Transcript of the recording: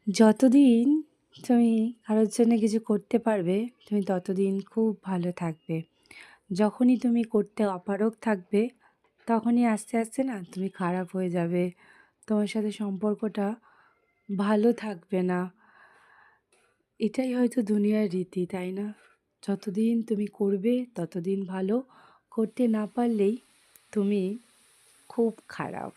যতদিন তুমি কারোর জন্য কিছু করতে পারবে, তুমি ততদিন খুব ভালো থাকবে। যখনই তুমি করতে অপারগ থাকবে, তখনই আস্তে, আস্তে না তুমি খারাপ হয়ে যাবে। তোমার সাথে সম্পর্কটা ভালো থাকবে না। এটাই হয়তো দুনিয়ার রীতি, তাই না? যতদিন তুমি করবে ততদিন ভালো, করতে না পারলেই তুমি খুব খারাপ।